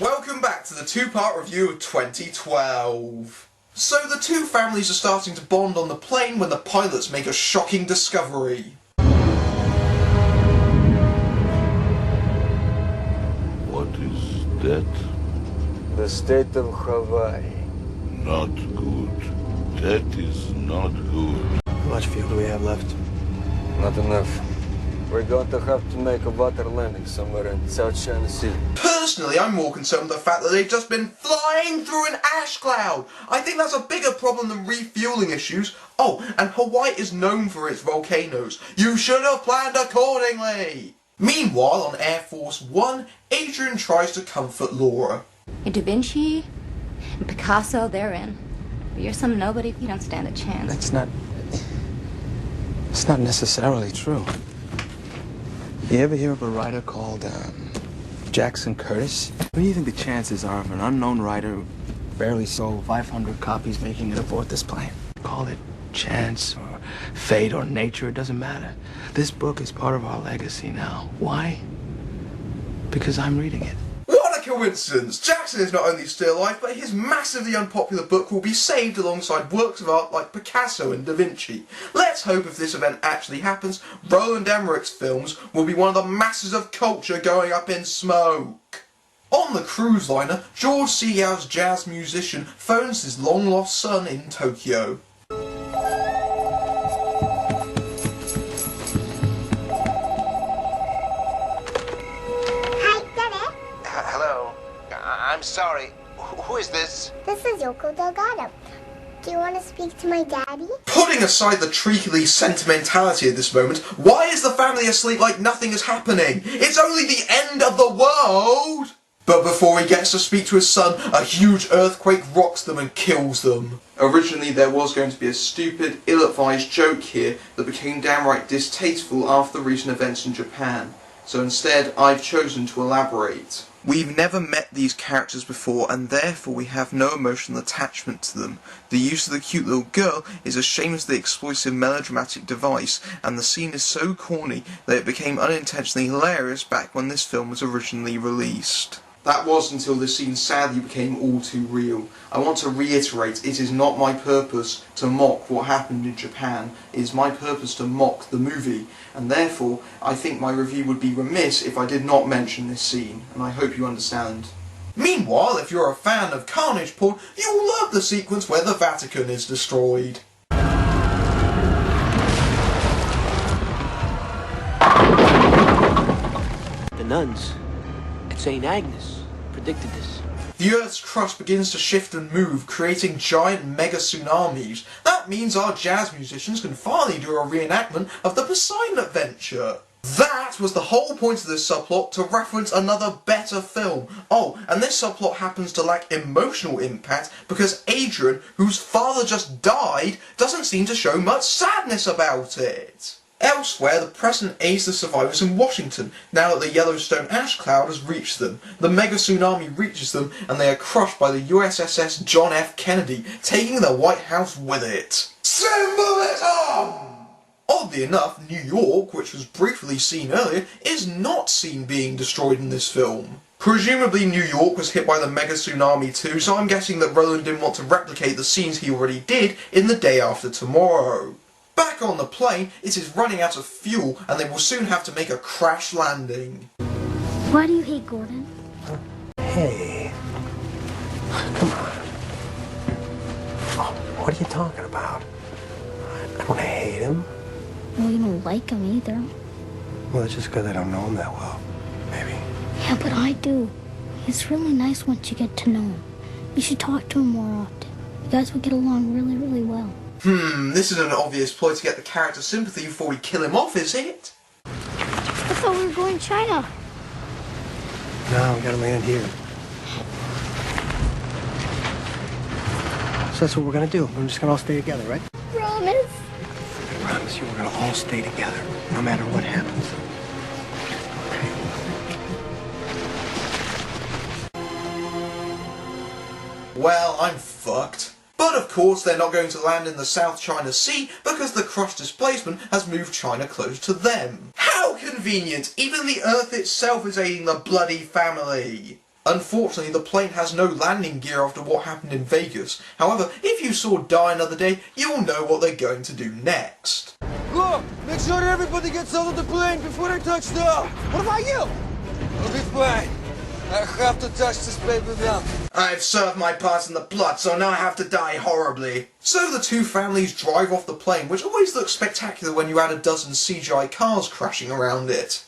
Welcome back to the two-part review of 2012. So the two families are starting to bond on the plane when the pilots make a shocking discovery. What is that? The state of Hawaii. Not good. That is not good. How much fuel do we have left? Not enough. We're going to have to make a water landing somewhere in South China Sea. Personally, I'm more concerned with the fact that they've just been flying through an ash cloud. I think that's a bigger problem than refueling issues. Oh, and Hawaii is known for its volcanoes. You should have planned accordingly. Meanwhile, on Air Force One, Adrian tries to comfort Laura. Da Vinci and Picasso, they're in. But you're some nobody, you don't stand a chance. It's not necessarily true. You ever hear of a writer called Jackson Curtis? What do you think the chances are of an unknown writer who barely sold 500 copies making it aboard this plane? Call it chance or fate or nature, it doesn't matter. This book is part of our legacy now. Why? Because I'm reading it. What a coincidence! Jackson is not only still alive, but his massively unpopular book will be saved alongside works of art like Picasso and Da Vinci. Let's hope if this event actually happens, Roland Emmerich's films will be one of the masses of culture going up in smoke. On the cruise liner, George Segal's jazz musician phones his long-lost son in Tokyo. I'm sorry. Who is this? This is Yoko Delgado. Do you want to speak to my daddy? Putting aside the treacly sentimentality at this moment, why is the family asleep like nothing is happening? It's only the end of the world! But before he gets to speak to his son, a huge earthquake rocks them and kills them. Originally there was going to be a stupid, ill-advised joke here that became downright distasteful after the recent events in Japan. So instead, I've chosen to elaborate. We've never met these characters before, and therefore we have no emotional attachment to them. The use of the cute little girl is a shamelessly exploitive melodramatic device, and the scene is so corny that it became unintentionally hilarious back when this film was originally released. That was until the scene sadly became all too real. I want to reiterate, it is not my purpose to mock what happened in Japan. It is my purpose to mock the movie, and therefore I think my review would be remiss if I did not mention this scene, and I hope you understand. Meanwhile, if you're a fan of carnage porn, you'll love the sequence where the Vatican is destroyed. The nuns at St. Agnes predicted this. The Earth's crust begins to shift and move, creating giant mega tsunamis. That means our jazz musicians can finally do a reenactment of the Poseidon adventure. That was the whole point of this subplot, to reference another better film. Oh, and this subplot happens to lack emotional impact because Adrian, whose father just died, doesn't seem to show much sadness about it. Elsewhere, the President aids the survivors in Washington, now that the Yellowstone ash cloud has reached them. The mega tsunami reaches them, and they are crushed by the USS John F. Kennedy, taking the White House with it. Symbolism! Oddly enough, New York, which was briefly seen earlier, is not seen being destroyed in this film. Presumably New York was hit by the mega tsunami too, so I'm guessing that Roland didn't want to replicate the scenes he already did in The Day After Tomorrow. Back on the plane, it is running out of fuel, and they will soon have to make a crash landing. Why do you hate Gordon? Hey. Come on. Oh, what are you talking about? I don't hate him. Well, you don't like him either. Well, it's just because I don't know him that well. Maybe. Yeah, but I do. He's really nice once you get to know him. You should talk to him more often. You guys would get along really, really well. This is an obvious ploy to get the character sympathy before we kill him off, is it? I thought we were going to China. No, we gotta land here. So that's what we're gonna do. We're just gonna all stay together, right? Promise. I promise you we're gonna all stay together, no matter what happens. Well, I'm fucked. But of course they're not going to land in the South China Sea because the crust displacement has moved China close to them. How convenient! Even the Earth itself is aiding the bloody family! Unfortunately, the plane has no landing gear after what happened in Vegas. However, if you saw Die Another Day, you'll know what they're going to do next. Look, make sure that everybody gets out of the plane before they touch down. What about you? I'll be fine. I have to touch this paper down. I've served my part in the plot, so now I have to die horribly. So the two families drive off the plane, which always looks spectacular when you add a dozen CGI cars crashing around it.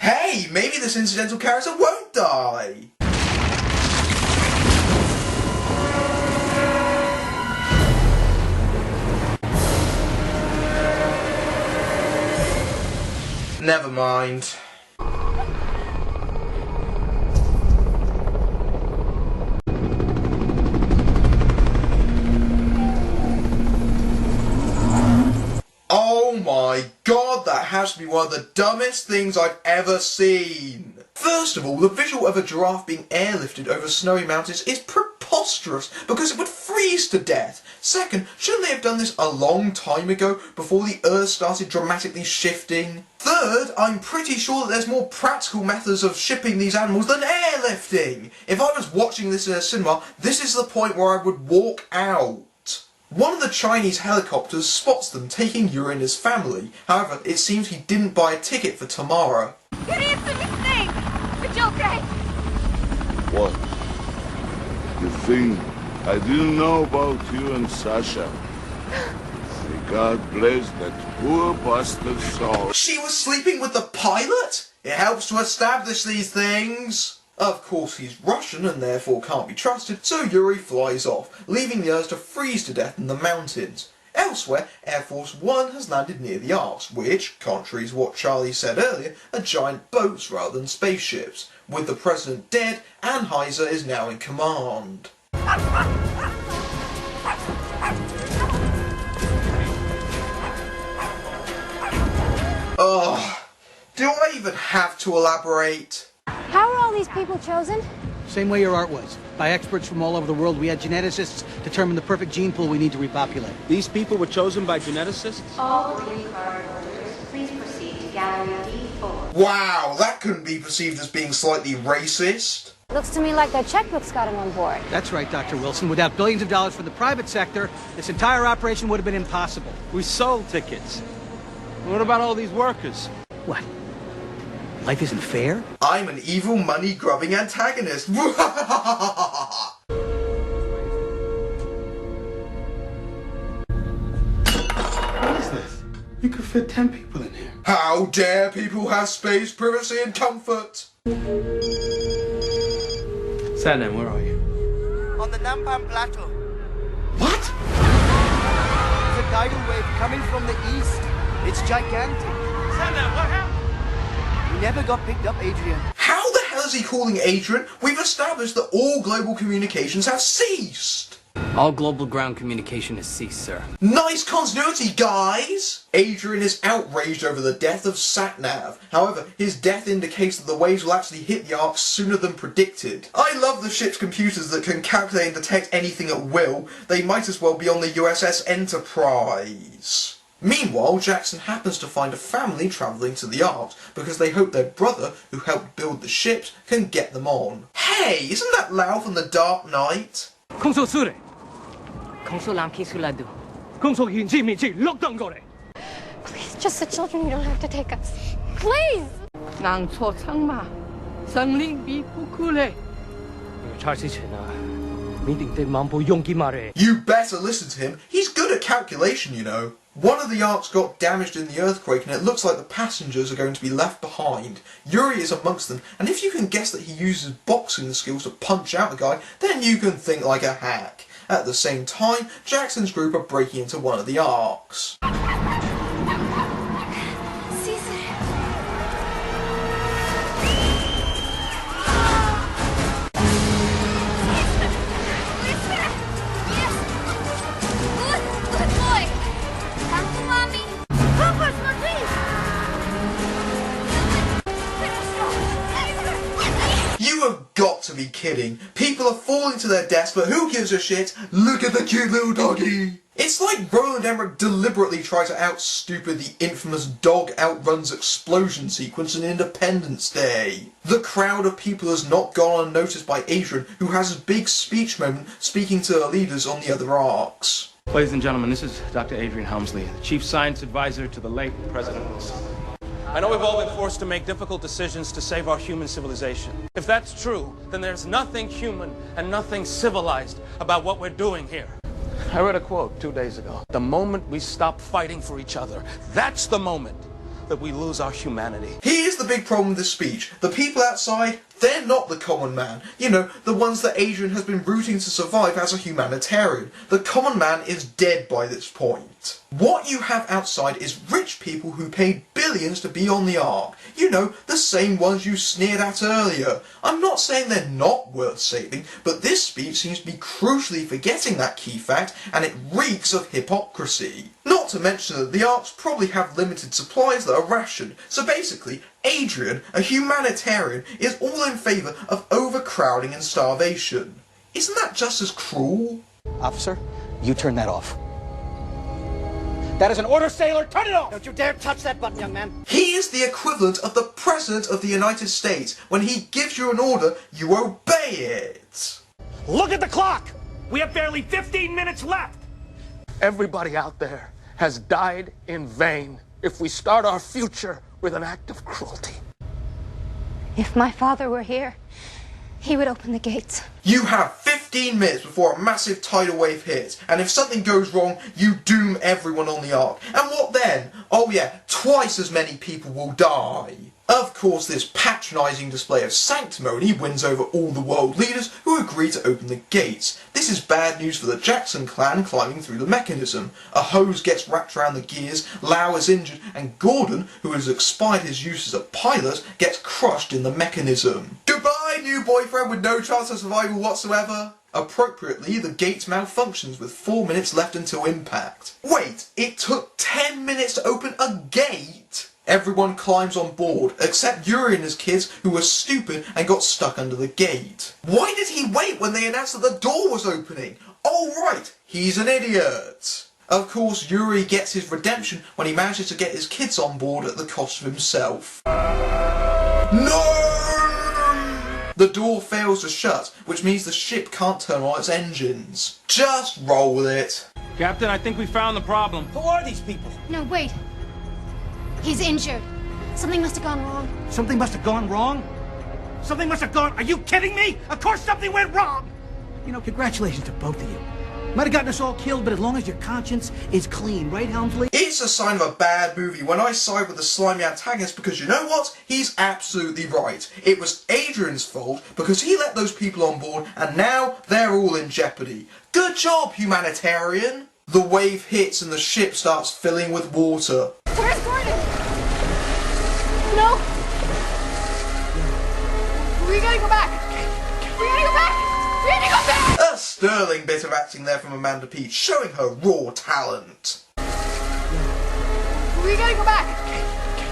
Hey, maybe this incidental character won't die! Never mind. Oh my god, that has to be one of the dumbest things I've ever seen. First of all, the visual of a giraffe being airlifted over snowy mountains is preposterous because it would freeze to death. Second, shouldn't they have done this a long time ago before the earth started dramatically shifting? Third, I'm pretty sure that there's more practical methods of shipping these animals than airlifting. If I was watching this in a cinema, this is the point where I would walk out. One of the Chinese helicopters spots them taking Yuri and his family. However, it seems he didn't buy a ticket for tomorrow. Yuri, it's a mistake! But you okay? What? You think I didn't know about you and Sasha? May God bless that poor bastard soul. She was sleeping with the pilot? It helps to establish these things. Of course, he's Russian and therefore can't be trusted, so Yuri flies off, leaving the others to freeze to death in the mountains. Elsewhere, Air Force One has landed near the Arks, which, contrary to what Charlie said earlier, are giant boats rather than spaceships. With the President dead, Anheuser is now in command. Ugh. Do I even have to elaborate? How are all these people chosen? Same way your art was. By experts from all over the world. We had geneticists determine the perfect gene pool we need to repopulate. These people were chosen by geneticists? All green card holders, please proceed to gallery D4. Wow, that couldn't be perceived as being slightly racist. Looks to me like their checkbooks got them on board. That's right, Dr. Wilson. Without billions of dollars from the private sector, this entire operation would have been impossible. We sold tickets. What about all these workers? What? Life isn't fair? I'm an evil, money-grubbing antagonist. What is this? You could fit 10 people in here. How dare people have space, privacy, and comfort? Satnam, where are you? On the Nampan Plateau. What? There's a tidal wave coming from the east. It's gigantic. Satnam, what happened? We never got picked up, Adrian. How the hell is he calling Adrian? We've established that all global communications have ceased. All global ground communication has ceased, sir. Nice continuity, guys! Adrian is outraged over the death of Satnav. However, his death indicates that the waves will actually hit the Ark sooner than predicted. I love the ship's computers that can calculate and detect anything at will. They might as well be on the USS Enterprise. Meanwhile, Jackson happens to find a family travelling to the Ark because they hope their brother, who helped build the ships, can get them on. Hey, isn't that Lau from The Dark Knight? Please, just the children, you don't have to take us. Please! You better listen to him. He's good at calculation, you know. One of the Arks got damaged in the earthquake and it looks like the passengers are going to be left behind. Yuri is amongst them, and if you can guess that he uses boxing skills to punch out the guy, then you can think like a hack. At the same time, Jackson's group are breaking into one of the Arks. You have got to be kidding. People People are falling to their deaths, but who gives a shit? Look at the cute little doggy! It's like Roland Emmerich deliberately tried to out-stupid the infamous dog outruns explosion sequence in Independence Day. The crowd of people has not gone unnoticed by Adrian, who has his big speech moment speaking to the leaders on the other arcs. Ladies and gentlemen, this is Dr. Adrian Helmsley, the Chief Science Advisor to the late President Wilson. I know we've all been forced to make difficult decisions to save our human civilization. If that's true, then there's nothing human and nothing civilized about what we're doing here. I read a quote 2 days ago. The moment we stop fighting for each other, that's the moment that we lose our humanity. Here's the big problem with this speech. The people outside, they're not the common man. You know, the ones that Adrian has been rooting to survive as a humanitarian. The common man is dead by this point. What you have outside is rich people who paid billions to be on the Ark. You know, the same ones you sneered at earlier. I'm not saying they're not worth saving, but this speech seems to be crucially forgetting that key fact, and it reeks of hypocrisy. Not to mention that the Arks probably have limited supplies that are rationed, so basically, Adrian, a humanitarian, is all in favour of overcrowding and starvation. Isn't that just as cruel? Officer, you turn that off. That is an order, sailor! Turn it off! Don't you dare touch that button, young man. He is the equivalent of the President of the United States. When he gives you an order, you obey it. Look at the clock! We have barely 15 minutes left! Everybody out there has died in vain if we start our future with an act of cruelty. If my father were here, he would open the gates. You have 15 minutes before a massive tidal wave hits, and if something goes wrong, you doom everyone on the Ark. And what then? Oh yeah, twice as many people will die. Of course, this patronising display of sanctimony wins over all the world leaders who agree to open the gates. This is bad news for the Jackson clan climbing through the mechanism. A hose gets wrapped around the gears, Lau is injured, and Gordon, who has expired his use as a pilot, gets crushed in the mechanism. Goodbye, new boyfriend with no chance of survival whatsoever. Appropriately, the gate malfunctions with 4 minutes left until impact. Wait, it took 10 minutes to open a gate? Everyone climbs on board, except Yuri and his kids, who were stupid and got stuck under the gate. Why did he wait when they announced that the door was opening? Oh right, he's an idiot. Of course, Yuri gets his redemption when he manages to get his kids on board at the cost of himself. No! The door fails to shut, which means the ship can't turn on its engines. Just roll with it. Captain, I think we found the problem. Who are these people? No, wait. He's injured. Something must have gone wrong. Something must have gone wrong? Something must have gone... Are you kidding me? Of course something went wrong! You know, congratulations to both of you. Might have gotten us all killed, but as long as your conscience is clean, right, Helmsley? It's a sign of a bad movie when I side with the slimy antagonist because you know what? He's absolutely right. It was Adrian's fault because he let those people on board and now they're all in jeopardy. Good job, humanitarian! The wave hits and the ship starts filling with water. Where's Gordon? No! We gotta go back! We gotta go back! We gotta go back! A sterling bit of acting there from Amanda Peet, showing her raw talent. We gotta go back!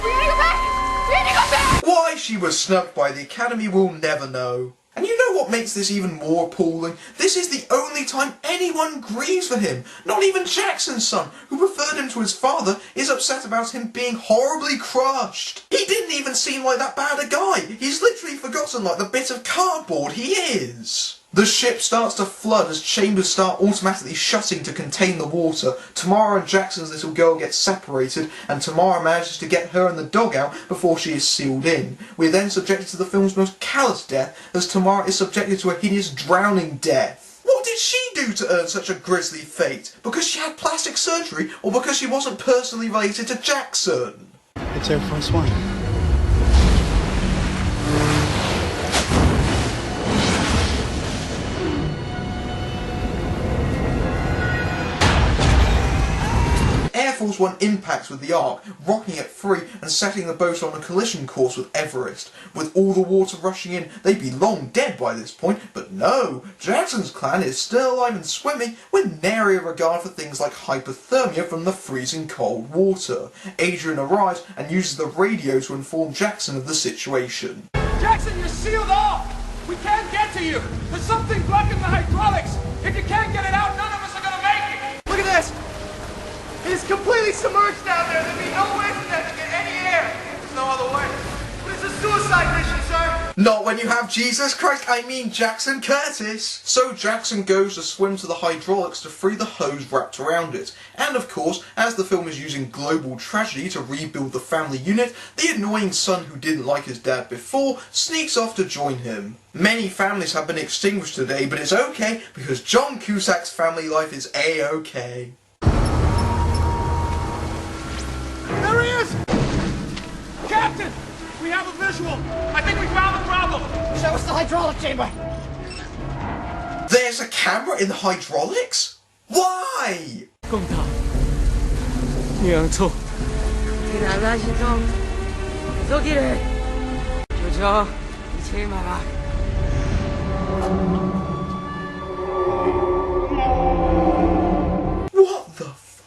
We gotta go back! We gotta go back! Why she was snubbed by the Academy we'll never know. And you know what makes this even more appalling? This is the only time anyone grieves for him. Not even Jackson's son, who preferred him to his father, is upset about him being horribly crushed. He didn't even seem like that bad a guy. He's literally forgotten like the bit of cardboard he is. The ship starts to flood as chambers start automatically shutting to contain the water. Tamara and Jackson's little girl get separated, and Tamara manages to get her in the dog out before she is sealed in. We are then subjected to the film's most callous death, as Tamara is subjected to a hideous drowning death. What did she do to earn such a grisly fate? Because she had plastic surgery, or because she wasn't personally related to Jackson? It's Air Force One. Air Force One impacts with the Ark, rocking it free and setting the boat on a collision course with Everest. With all the water rushing in, they'd be long dead by this point, but no, Jackson's clan is still alive and swimming with nary a regard for things like hypothermia from the freezing cold water. Adrian arrives and uses the radio to inform Jackson of the situation. Jackson, you're sealed off! We can't get to you! There's something blocking the hydraulics! If you can't get it out, none of us are gonna make it! Look at this! It is completely submerged down there. There'd be no way for them to get any air. There's no other way. But it's a suicide mission, sir. Not when you have Jesus Christ, I mean Jackson Curtis. So Jackson goes to swim to the hydraulics to free the hose wrapped around it. And of course, as the film is using global tragedy to rebuild the family unit, the annoying son who didn't like his dad before sneaks off to join him. Many families have been extinguished today, but it's okay because John Cusack's family life is A-okay. There he is! Captain! We have a visual! I think we found the problem! Show us the hydraulic chamber! There's a camera in the hydraulics? Why? 公道，娘错。你难在心中，走起来，求求一切慢慢。 What the f...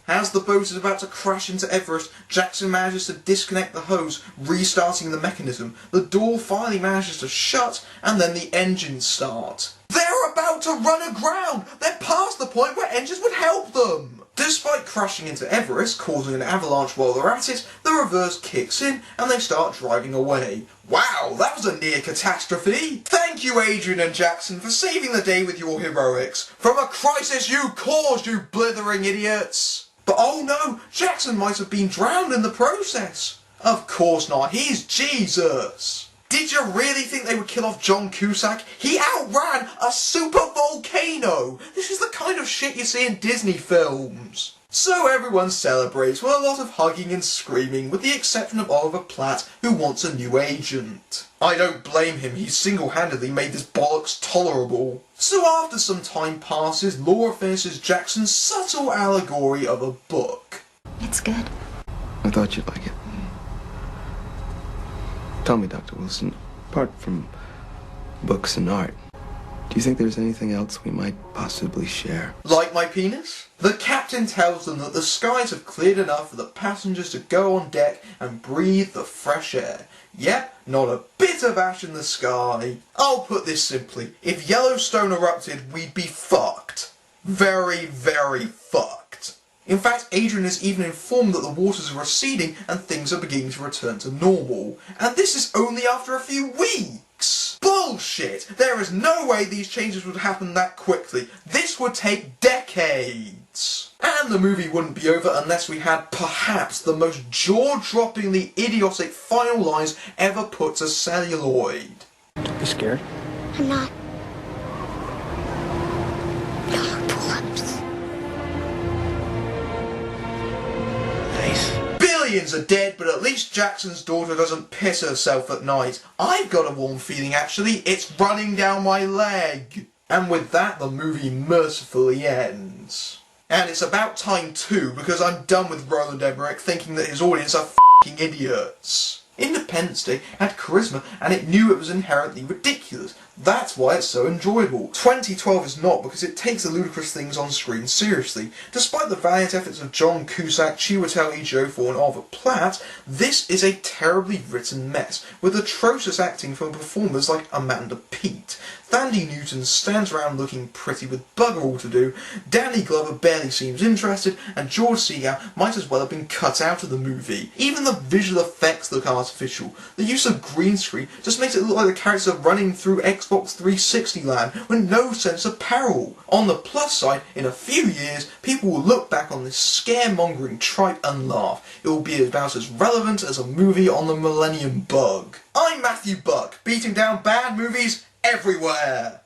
As the boat is about to crash into Everest, Jackson manages to disconnect the hose, restarting the mechanism. The door finally manages to shut, and then the engines start. They're about to run aground! They're past the point where engines would help them! Despite crashing into Everest, causing an avalanche while they're at it, the reverse kicks in and they start driving away. Wow, that was a near catastrophe! Thank you, Adrian and Jackson, for saving the day with your heroics. From a crisis you caused, you blithering idiots! But oh no, Jackson might have been drowned in the process. Of course not, he's Jesus! Did you really think they would kill off John Cusack? He outran a super volcano! This is the kind of shit you see in Disney films. So everyone celebrates with a lot of hugging and screaming, with the exception of Oliver Platt, who wants a new agent. I don't blame him, he single-handedly made this bollocks tolerable. So after some time passes, Laura finishes Jackson's subtle allegory of a book. It's good. I thought you'd like it. Tell me, Dr. Wilson, apart from books and art, do you think there's anything else we might possibly share? Like my penis? The captain tells them that the skies have cleared enough for the passengers to go on deck and breathe the fresh air. Yep, not a bit of ash in the sky. I'll put this simply, if Yellowstone erupted, we'd be fucked. Very, very fucked. In fact, Adrian is even informed that the waters are receding and things are beginning to return to normal. And this is only after a few weeks! Bullshit! There is no way these changes would happen that quickly. This would take decades. And the movie wouldn't be over unless we had perhaps the most jaw-droppingly idiotic final lines ever put to celluloid. Don't be scared. I'm not. Dog pull-ups. Billions are dead, but at least Jackson's daughter doesn't piss herself at night. I've got a warm feeling actually, it's running down my leg. And with that, the movie mercifully ends. And it's about time too, because I'm done with Roland Emmerich thinking that his audience are f***ing idiots. Independence Day had charisma and it knew it was inherently ridiculous. That's why it's so enjoyable. 2012 is not, because it takes the ludicrous things on screen seriously. Despite the valiant efforts of John Cusack, Chiwetel Ejiofor and Oliver Platt, this is a terribly written mess, with atrocious acting from performers like Amanda Peet. Thandie Newton stands around looking pretty with bugger all to do, Danny Glover barely seems interested, and George Segal might as well have been cut out of the movie. Even the visual effects look artificial. The use of green screen just makes it look like the characters are running through Xbox 360 land with no sense of peril. On the plus side, in a few years, people will look back on this scaremongering tripe and laugh. It will be about as relevant as a movie on the Millennium Bug. I'm Matthew Buck, beating down bad movies everywhere.